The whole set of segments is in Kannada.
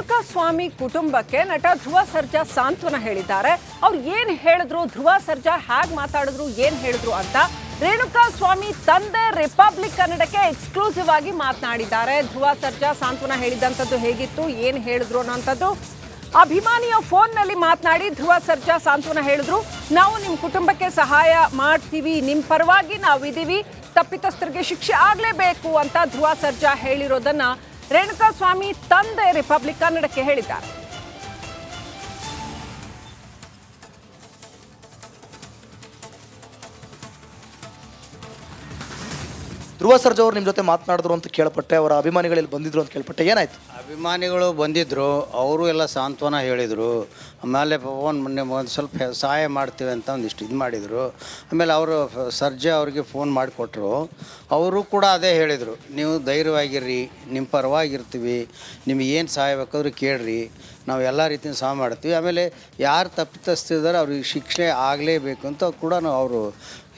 ರೇಣುಕಾಸ್ವಾಮಿ ಕುಟುಂಬಕ್ಕೆ ನಟ ಧ್ರುವ ಸರ್ಜಾ ಸಾಂತ್ವನ ಹೇಳಿದ್ದಾರೆ. ಅವ್ರು ಏನ್ ಹೇಳಿದ್ರು, ಧ್ರುವ ಸರ್ಜಾ ಹೇಗೆ ಮಾತಾಡಿದ್ರು, ಏನ್ ಹೇಳಿದ್ರು ಅಂತ ರೇಣುಕಾಸ್ವಾಮಿ ತಂದೆ ರಿಪಬ್ಲಿಕ್ ಕನ್ನಡಕ್ಕೆ ಎಕ್ಸ್ಕ್ಲೂಸಿವ್ ಆಗಿ ಮಾತನಾಡಿದ್ದಾರೆ. ಧ್ರುವ ಸರ್ಜಾ ಸಾಂತ್ವನ ಹೇಳಿದಂಥದ್ದು ಹೇಗಿತ್ತು, ಏನ್ ಹೇಳಿದ್ರು ಅನ್ನೋಂಥದ್ದು ಅಭಿಮಾನಿಯ ಫೋನ್ನಲ್ಲಿ ಮಾತನಾಡಿ ಧ್ರುವ ಸರ್ಜಾ ಸಾಂತ್ವನ ಹೇಳಿದ್ರು. ನಾವು ನಿಮ್ಮ ಕುಟುಂಬಕ್ಕೆ ಸಹಾಯ ಮಾಡ್ತೀವಿ, ನಿಮ್ಮ ಪರವಾಗಿ ನಾವಿದ್ದೀವಿ, ತಪ್ಪಿತಸ್ಥರಿಗೆ ಶಿಕ್ಷೆ ಆಗಲೇಬೇಕು ಅಂತ ಧ್ರುವ ಸರ್ಜಾ ಹೇಳಿರೋದನ್ನ ರೇಣುಕಾಸ್ವಾಮಿ ತಂದೆ ರಿಪಬ್ಲಿಕ್ ಕನ್ನಡಕ್ಕೆ ಹೇಳಿದ್ದಾರೆ. ಧ್ರುವ ಸರ್ಜಾ ಅವರು ನಿಮ್ಮ ಜೊತೆ ಮಾತನಾಡಿದ್ರು ಅಂತ ಕೇಳ್ಪಟ್ಟೆ, ಅವರ ಅಭಿಮಾನಿಗಳಲ್ಲಿ ಬಂದಿದ್ರು ಅಂತ ಕೇಳ್ಪಟ್ಟೆ, ಏನಾಯ್ತು? ಅಭಿಮಾನಿಗಳು ಬಂದಿದ್ದರು, ಅವರು ಎಲ್ಲ ಸಾಂತ್ವನ ಹೇಳಿದರು. ಆಮೇಲೆ ಫೋನ್ ಮೊನ್ನೆ ಒಂದು ಸ್ವಲ್ಪ ಸಹಾಯ ಮಾಡ್ತೀವಿ ಅಂತ ಒಂದಿಷ್ಟು ಇದು ಮಾಡಿದರು. ಆಮೇಲೆ ಅವರು ಸರ್ಜಾ ಅವರಿಗೆ ಫೋನ್ ಮಾಡಿಕೊಟ್ರು. ಅವರು ಕೂಡ ಅದೇ ಹೇಳಿದರು, ನೀವು ಧೈರ್ಯವಾಗಿರ್ರಿ, ನಿಮ್ಮ ಪರವಾಗಿರ್ತೀವಿ, ನಿಮಗೆ ಏನು ಸಹಾಯ ಬೇಕಾದ್ರೂ ಕೇಳ್ರಿ, ನಾವು ಎಲ್ಲ ರೀತಿಯ ಸಹಾಯ ಮಾಡ್ತೀವಿ. ಆಮೇಲೆ ಯಾರು ತಪ್ಪಿತಸ್ಥಿದ್ದಾರೆ ಅವ್ರಿಗೆ ಶಿಕ್ಷೆ ಆಗಲೇಬೇಕು ಅಂತ ಕೂಡ ಅವರು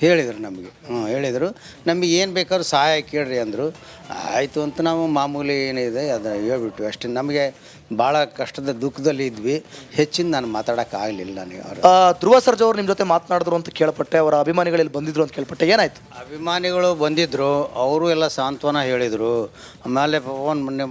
ಹೇಳಿದರು. ನಮಗೆ ಹೇಳಿದರು, ನಮಗೆ ಏನು ಬೇಕಾದ್ರೂ ಸಹಾಯ ಕೇಳ್ರಿ ಅಂದರು. ಆಯಿತು ಅಂತ ನಾವು ಮಾಮೂಲಿ ಏನಿದೆ ಅದು ಹೇಳ್ಬಿಟ್ವಿ ಅಷ್ಟೇ. ನಮಗೆ ಭಾಳ ಕಷ್ಟದ ದುಃಖದಲ್ಲಿ ಇದ್ವಿ, ಹೆಚ್ಚಿನ ನಾನು ಮಾತಾಡೋಕ್ಕಾಗಲಿಲ್ಲ. ಅವರು ಧ್ರುವ ಸರ್ಜಾ ಅವರು ನಿಮ್ಮ ಜೊತೆ ಮಾತನಾಡಿದ್ರು ಅಂತ ಕೇಳ್ಪಟ್ಟೆ, ಅವರ ಅಭಿಮಾನಿಗಳಲ್ಲಿ ಬಂದಿದ್ರು ಅಂತ ಕೇಳ್ಪಟ್ಟೆ, ಏನಾಯ್ತು? ಅಭಿಮಾನಿಗಳು ಬಂದಿದ್ದರು, ಅವರು ಎಲ್ಲ ಸಾಂತ್ವನ ಹೇಳಿದರು. ಆಮೇಲೆ ಫೋನ್ ಮೊನ್ನೆ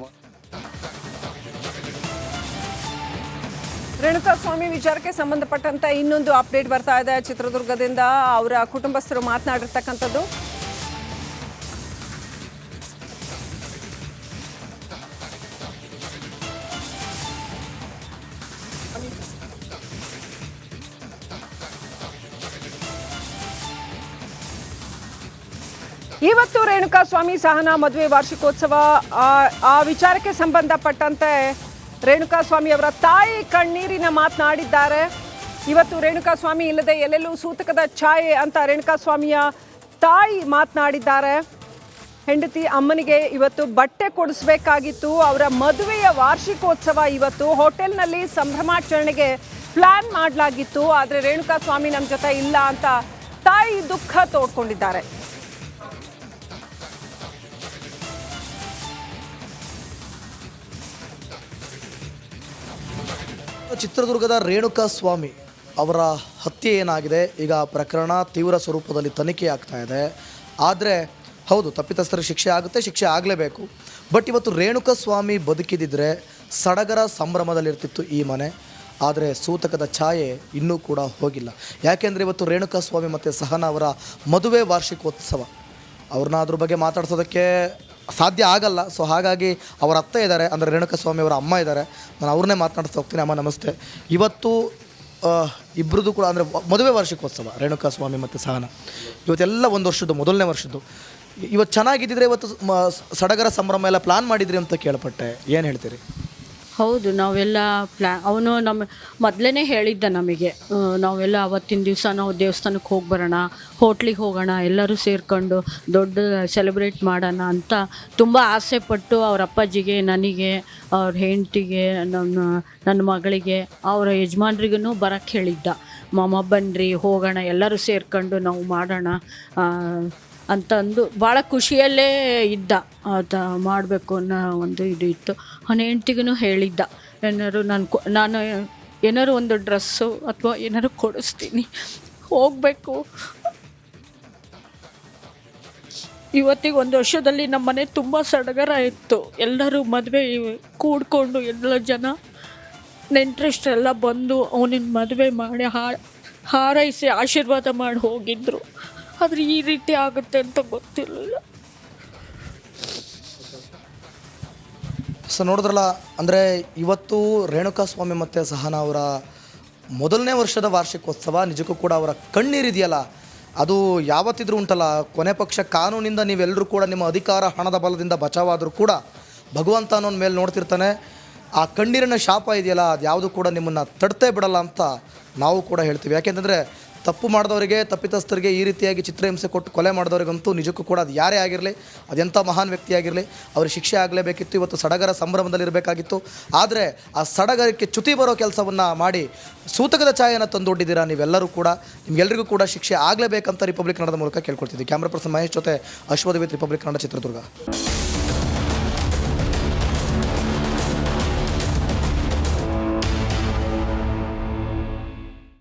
ರೇಣುಕಾಸ್ವಾಮಿ ವಿಚಾರಕ್ಕೆ ಸಂಬಂಧಪಟ್ಟಂತ ಇನ್ನೊಂದು ಅಪ್ಡೇಟ್ ಬರ್ತಾ ಇದೆ ಚಿತ್ರದುರ್ಗದಿಂದ. ಅವರ ಕುಟುಂಬಸ್ಥರು ಮಾತನಾಡಿರ್ತಕ್ಕಂಥದ್ದು. ಇವತ್ತು ರೇಣುಕಾಸ್ವಾಮಿ ಸಹನಾ ಮದುವೆ ವಾರ್ಷಿಕೋತ್ಸವ, ಆ ವಿಚಾರಕ್ಕೆ ಸಂಬಂಧಪಟ್ಟಂತೆ ರೇಣುಕಾಸ್ವಾಮಿ ಅವರ ತಾಯಿ ಕಣ್ಣೀರಿನ ಮಾತನಾಡಿದ್ದಾರೆ. ಇವತ್ತು ರೇಣುಕಾಸ್ವಾಮಿ ಇಲ್ಲದೆ ಎಲ್ಲೆಲ್ಲೂ ಸೂತಕದ ಛಾಯೆ ಅಂತ ರೇಣುಕಾಸ್ವಾಮಿಯ ತಾಯಿ ಮಾತನಾಡಿದ್ದಾರೆ. ಹೆಂಡತಿ ಅಮ್ಮನಿಗೆ ಇವತ್ತು ಬಟ್ಟೆ ಕೊಡಿಸ್ಬೇಕಾಗಿತ್ತು, ಅವರ ಮದುವೆಯ ವಾರ್ಷಿಕೋತ್ಸವ ಇವತ್ತು ಹೋಟೆಲ್ನಲ್ಲಿ ಸಂಭ್ರಮಾಚರಣೆಗೆ ಪ್ಲಾನ್ ಮಾಡಲಾಗಿತ್ತು, ಆದರೆ ರೇಣುಕಾಸ್ವಾಮಿ ನಮ್ಮ ಜೊತೆ ಇಲ್ಲ ಅಂತ ತಾಯಿ ದುಃಖ ತೋಡ್ಕೊಂಡಿದ್ದಾರೆ. ಚಿತ್ರದುರ್ಗದ ರೇಣುಕಾಸ್ವಾಮಿ ಅವರ ಹತ್ಯೆ ಏನಾಗಿದೆ, ಈಗ ಪ್ರಕರಣ ತೀವ್ರ ಸ್ವರೂಪದಲ್ಲಿ ತನಿಖೆ ಆಗ್ತಾ ಇದೆ. ಆದರೆ ಹೌದು, ತಪ್ಪಿತಸ್ಥರಿಗೆ ಶಿಕ್ಷೆ ಆಗುತ್ತೆ, ಶಿಕ್ಷೆ ಆಗಲೇಬೇಕು. ಬಟ್ ಇವತ್ತು ರೇಣುಕಾಸ್ವಾಮಿ ಬದುಕಿದಿದ್ರೆ ಸಡಗರ ಸಂಭ್ರಮದಲ್ಲಿರ್ತಿತ್ತು ಈ ಮನೆ. ಆದರೆ ಸೂತಕದ ಛಾಯೆ ಇನ್ನೂ ಕೂಡ ಹೋಗಿಲ್ಲ. ಯಾಕೆಂದರೆ ಇವತ್ತು ರೇಣುಕಾಸ್ವಾಮಿ ಮತ್ತು ಸಹನಾ ಅವರ ಮದುವೆ ವಾರ್ಷಿಕೋತ್ಸವ. ಅವ್ರನ್ನ ಅದ್ರ ಬಗ್ಗೆ ಮಾತಾಡ್ಸೋದಕ್ಕೆ ಸಾಧ್ಯ ಆಗಲ್ಲ. ಸೊ ಹಾಗಾಗಿ ಅವರ ಅತ್ತೆ ಇದ್ದಾರೆ, ಅಂದರೆ ರೇಣುಕಾಸ್ವಾಮಿ ಅವರ ಅಮ್ಮ ಇದ್ದಾರೆ, ನಾನು ಅವ್ರನ್ನೇ ಮಾತನಾಡ್ತಾ ಹೋಗ್ತೀನಿ. ಅಮ್ಮ ನಮಸ್ತೆ. ಇವತ್ತು ಇಬ್ಬರದು ಕೂಡ ಅಂದರೆ ಮದುವೆ ವಾರ್ಷಿಕೋತ್ಸವ ರೇಣುಕಾಸ್ವಾಮಿ ಮತ್ತು ಸಹನಾ, ಇವತ್ತೆಲ್ಲ ಒಂದು ವರ್ಷದ್ದು, ಮೊದಲನೇ ವರ್ಷದ್ದು. ಇವತ್ತು ಚೆನ್ನಾಗಿದ್ದಿದ್ರೆ ಇವತ್ತು ಸಡಗರ ಸಂಭ್ರಮ ಎಲ್ಲ ಪ್ಲಾನ್ ಮಾಡಿದ್ರಿ ಅಂತ ಕೇಳ್ಪಟ್ಟೆ, ಏನು ಹೇಳ್ತೀರಿ? ಹೌದು, ನಾವೆಲ್ಲ ಅವನು ನಮ್ಮ ಮೊದಲೇ ಹೇಳಿದ್ದ ನಮಗೆ, ನಾವೆಲ್ಲ ಅವತ್ತಿನ ದಿವಸ ನಾವು ದೇವಸ್ಥಾನಕ್ಕೆ ಹೋಗಿ ಬರೋಣ, ಹೋಟ್ಲಿಗೆ ಹೋಗೋಣ, ಎಲ್ಲರೂ ಸೇರ್ಕೊಂಡು ದೊಡ್ಡ ಸೆಲೆಬ್ರೇಟ್ ಮಾಡೋಣ ಅಂತ ತುಂಬ ಆಸೆಪಟ್ಟು ಅವ್ರ ಅಪ್ಪಾಜಿಗೆ, ನನಗೆ, ಅವ್ರ ಹೆಂಡತಿಗೆ, ನನ್ನ ಮಗಳಿಗೆ, ಅವರ ಯಜಮಾನ್ರಿಗೂ ಬರೋಕ್ಕೆ ಹೇಳಿದ್ದ. ಮಾಮ ಬನ್ನಿರಿ ಹೋಗೋಣ, ಎಲ್ಲರೂ ಸೇರ್ಕೊಂಡು ನಾವು ಮಾಡೋಣ ಅಂತಂದು ಭಾಳ ಖುಷಿಯಲ್ಲೇ ಇದ್ದ. ಅದು ಮಾಡಬೇಕು ಅನ್ನೋ ಒಂದು ಇದು ಇತ್ತು. ಅವನ ಹೆಂಡ್ತಿಗೂ ಹೇಳಿದ್ದ, ನಾನು ಏನಾರು ಒಂದು ಡ್ರೆಸ್ಸು ಅಥವಾ ಏನಾರು ಕೊಡಿಸ್ತೀನಿ, ಹೋಗಬೇಕು. ಇವತ್ತಿಗೆ ಒಂದು ವರ್ಷದಲ್ಲಿ ನಮ್ಮ ಮನೆ ತುಂಬ ಸಡಗರ ಇತ್ತು. ಎಲ್ಲರೂ ಮದುವೆ ಕೂಡ್ಕೊಂಡು ಎಲ್ಲ ಜನ ನೆಂಟರಷ್ಟೆಲ್ಲ ಬಂದು ಅವನಿನ ಮದುವೆ ಮಾಡಿ ಹಾರೈಸಿ ಆಶೀರ್ವಾದ ಮಾಡಿ ಹೋಗಿದ್ರು. ಆದರೆ ಈ ರೀತಿ ಆಗುತ್ತೆ ಅಂತ ಗೊತ್ತಿರಲಿಲ್ಲ. ಸೊ ನೋಡಿದ್ರಲ್ಲ, ಅಂದರೆ ಇವತ್ತು ರೇಣುಕಾಸ್ವಾಮಿ ಮತ್ತು ಸಹನಾ ಅವರ ಮೊದಲನೇ ವರ್ಷದ ವಾರ್ಷಿಕೋತ್ಸವ. ನಿಜಕ್ಕೂ ಕೂಡ ಅವರ ಕಣ್ಣೀರಿದೆಯಲ್ಲ, ಅದು ಯಾವತ್ತಿದ್ರೂ ಉಂಟಲ್ಲ, ಕೊನೆ ಪಕ್ಷ ಕಾನೂನಿಂದ ನೀವೆಲ್ಲರೂ ಕೂಡ ನಿಮ್ಮ ಅಧಿಕಾರ ಹಣದ ಬಲದಿಂದ ಬಚಾವಾದರೂ ಕೂಡ ಭಗವಂತ ಅನ್ನೋನ ಮೇಲೆ ನೋಡ್ತಿರ್ತಾನೆ. ಆ ಕಣ್ಣೀರಿನ ಶಾಪ ಇದೆಯಲ್ಲ, ಅದು ಯಾವುದು ಕೂಡ ನಿಮ್ಮನ್ನು ತಡ್ತೇ ಬಿಡಲ್ಲ ಅಂತ ನಾವು ಕೂಡ ಹೇಳ್ತೀವಿ. ಯಾಕೆಂತಂದರೆ ತಪ್ಪು ಮಾಡಿದವರಿಗೆ, ತಪ್ಪಿತಸ್ಥರಿಗೆ ಈ ರೀತಿಯಾಗಿ ಚಿತ್ರಹಿಂಸೆ ಕೊಟ್ಟು ಕೊಲೆ ಮಾಡಿದವರಿಗಂತೂ ನಿಜಕ್ಕೂ ಕೂಡ ಅದು ಯಾರೇ ಆಗಿರಲಿ, ಅದೆಂಥ ಮಹಾನ್ ವ್ಯಕ್ತಿಯಾಗಿರಲಿ, ಅವ್ರಿಗೆ ಶಿಕ್ಷೆ ಆಗಲೇಬೇಕಿತ್ತು. ಇವತ್ತು ಸಡಗರ ಸಂಭ್ರಮದಲ್ಲಿರಬೇಕಾಗಿತ್ತು. ಆದರೆ ಆ ಸಡಗರಕ್ಕೆ ಚ್ಯುತಿ ಬರೋ ಕೆಲಸವನ್ನು ಮಾಡಿ ಸೂತಕದ ಛಾಯೆಯನ್ನು ತಂದೊಡ್ಡಿದ್ದೀರಾ ನೀವೆಲ್ಲರೂ ಕೂಡ. ನಿಮಗೆಲ್ಲರಿಗೂ ಕೂಡ ಶಿಕ್ಷೆ ಆಗಲೇಬೇಕಂತ ರಿಪಬ್ಲಿಕ್ ಕನ್ನಡದ ಮೂಲಕ ಕೇಳ್ಕೊಳ್ತಿದ್ದೀವಿ. ಕ್ಯಾಮ್ರಾ ಪರ್ಸನ್ ಮಹೇಶ್ ಜೊತೆ ಅಶ್ವಥ್ ವಿತ್ ರಿಪಬ್ಲಿಕ್ ಕನ್ನಡ, ಚಿತ್ರದುರ್ಗ.